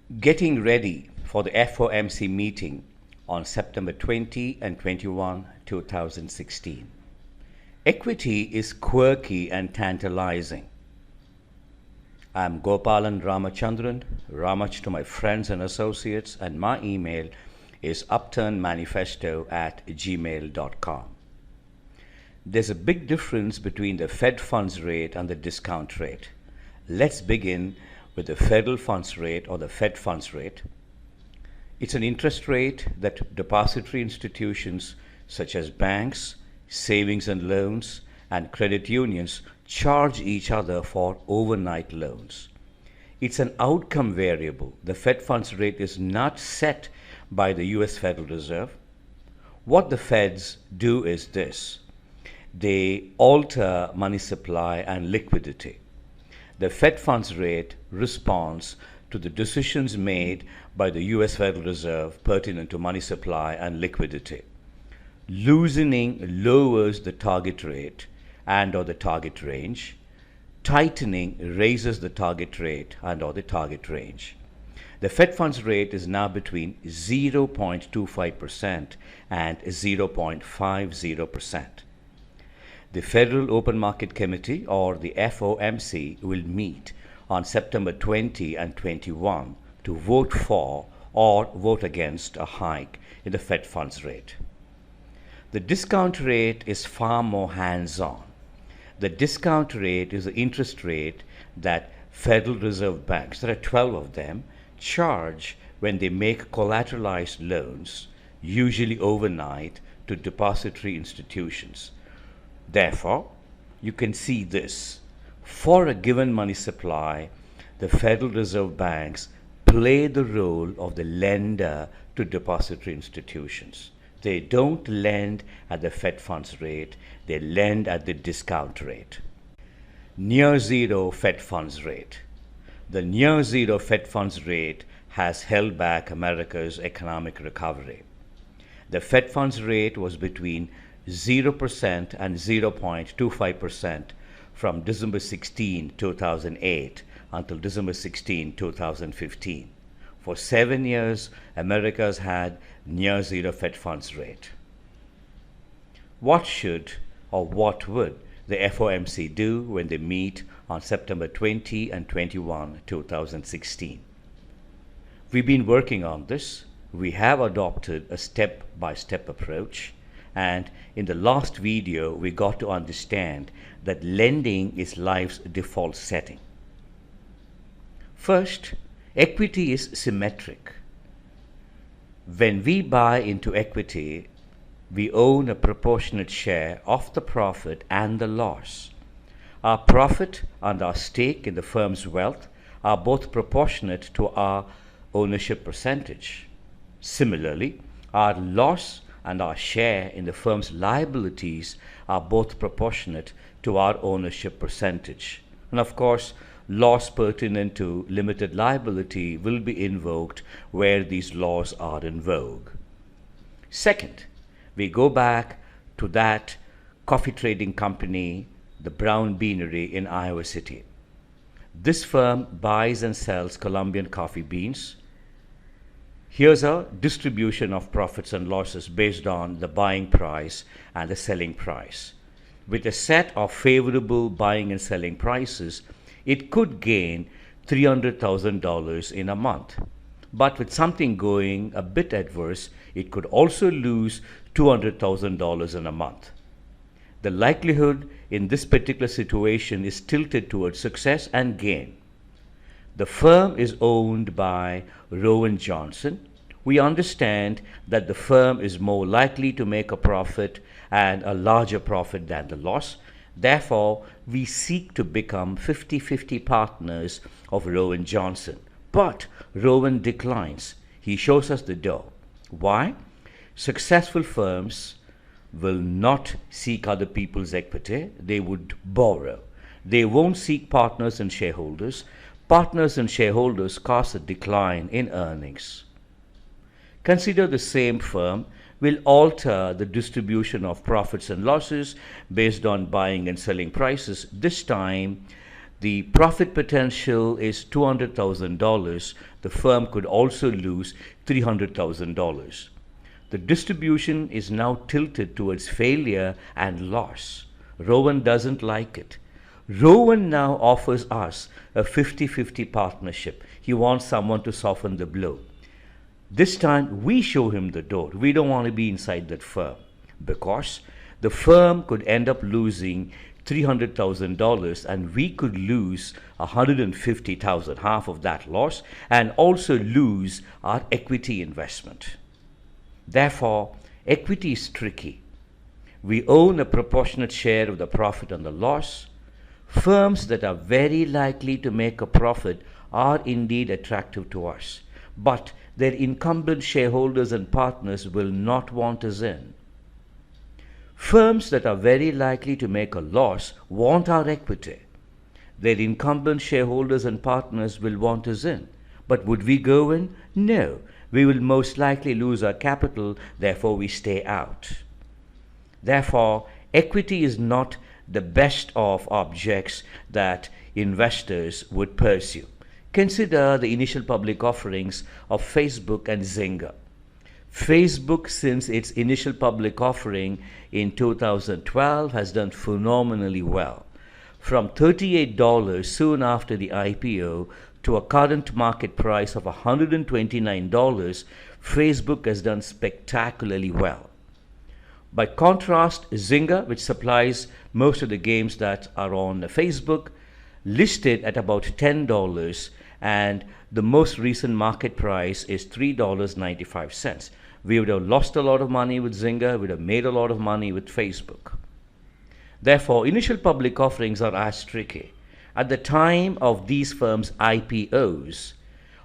Getting ready for the FOMC meeting on September 20 and 21, 2016. Equity is quirky and tantalizing. I'm Gopalan Ramachandran, Ramach to my friends and associates, and my email is upturnmanifesto@gmail.com. There's a big difference between the Fed funds rate and the discount rate. Let's begin with the federal funds rate or the Fed funds rate. It's an interest rate that depository institutions such as banks, savings and loans, and credit unions charge each other for overnight loans. It's an outcome variable. The Fed funds rate is not set by the US Federal Reserve. What the Feds do is this: they alter money supply and liquidity. The Fed funds rate responds to the decisions made by the US Federal Reserve pertinent to money supply and liquidity. Loosening lowers the target rate and/or the target range. Tightening raises the target rate and/or the target range. The Fed funds rate is now between 0.25% and 0.50%. The Federal Open Market Committee, or the FOMC, will meet on September 20 and 21 to vote for or vote against a hike in the Fed funds rate. The discount rate is far more hands-on. The discount rate is the interest rate that Federal Reserve banks, there are 12 of them, charge when they make collateralized loans, usually overnight, to depository institutions. Therefore, you can see this. For a given money supply, the Federal Reserve banks play the role of the lender to depository institutions. They don't lend at the Fed funds rate, they lend at the discount rate. Near zero Fed funds rate. The near zero Fed funds rate has held back America's economic recovery. The Fed funds rate was between 0% and 0.25% from December 16, 2008 until December 16, 2015. For 7 years, America's had near zero Fed funds rate. What should or what would the FOMC do when they meet on September 20 and 21, 2016? We've been working on this. We have adopted a step-by-step approach. And in the last video, we got to understand that lending is life's default setting. First, equity is symmetric. When we buy into equity, we own a proportionate share of the profit and the loss. Our profit and our stake in the firm's wealth are both proportionate to our ownership percentage. Similarly, our loss and our share in the firm's liabilities are both proportionate to our ownership percentage. And of course, laws pertinent to limited liability will be invoked where these laws are in vogue. Second, we go back to that coffee trading company, the Brown Beanery in Iowa City. This firm buys and sells Colombian coffee beans. Here's a distribution of profits and losses based on the buying price and the selling price. With a set of favorable buying and selling prices, it could gain $300,000 in a month. But with something going a bit adverse, it could also lose $200,000 in a month. The likelihood in this particular situation is tilted towards success and gain. The firm is owned by Rowan Johnson. We understand that the firm is more likely to make a profit and a larger profit than the loss. Therefore, we seek to become 50-50 partners of Rowan Johnson. But Rowan declines. He shows us the door. Why? Successful firms will not seek other people's equity. They would borrow. They won't seek partners and shareholders. Partners and shareholders cause a decline in earnings. Consider the same firm will alter the distribution of profits and losses based on buying and selling prices. This time, the profit potential is $200,000, the firm could also lose $300,000. The distribution is now tilted towards failure and loss. Rowan doesn't like it. Rowan now offers us a 50-50 partnership. He wants someone to soften the blow. This time we show him the door. We don't want to be inside that firm because the firm could end up losing $300,000 and we could lose $150,000, half of that loss, and also lose our equity investment. Therefore, equity is tricky. We own a proportionate share of the profit and the loss. Firms that are very likely to make a profit are indeed attractive to us, but their incumbent shareholders and partners will not want us in. Firms that are very likely to make a loss want our equity. Their incumbent shareholders and partners will want us in. But would we go in? No. We will most likely lose our capital, therefore we stay out. Therefore, equity is not the best of objects that investors would pursue. Consider the initial public offerings of Facebook and Zynga. Facebook, since its initial public offering in 2012, has done phenomenally well. From $38 soon after the IPO to a current market price of $129, Facebook has done spectacularly well. By contrast, Zynga, which supplies most of the games that are on Facebook, listed at about $10, and the most recent market price is $3.95. We would have lost a lot of money with Zynga, we would have made a lot of money with Facebook. Therefore, initial public offerings are as tricky. At the time of these firms' IPOs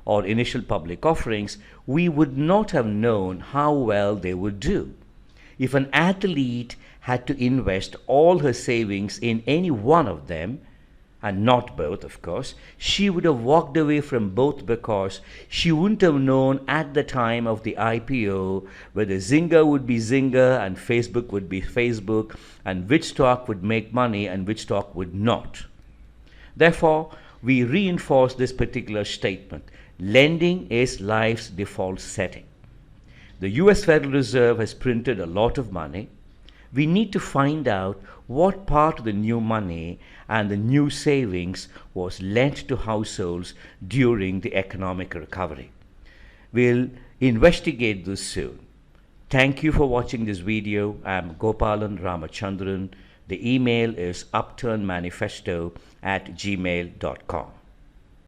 or initial public offerings, we would not have known how well they would do. If an athlete had to invest all her savings in any one of them, and not both, of course, she would have walked away from both because she wouldn't have known at the time of the IPO whether Zynga would be Zynga and Facebook would be Facebook, and which stock would make money and which stock would not. Therefore, we reinforce this particular statement. Lending is life's default setting. The US Federal Reserve has printed a lot of money. We need to find out what part of the new money and the new savings was lent to households during the economic recovery. We'll investigate this soon. Thank you for watching this video. I'm Gopalan Ramachandran. The email is upturnmanifesto@gmail.com.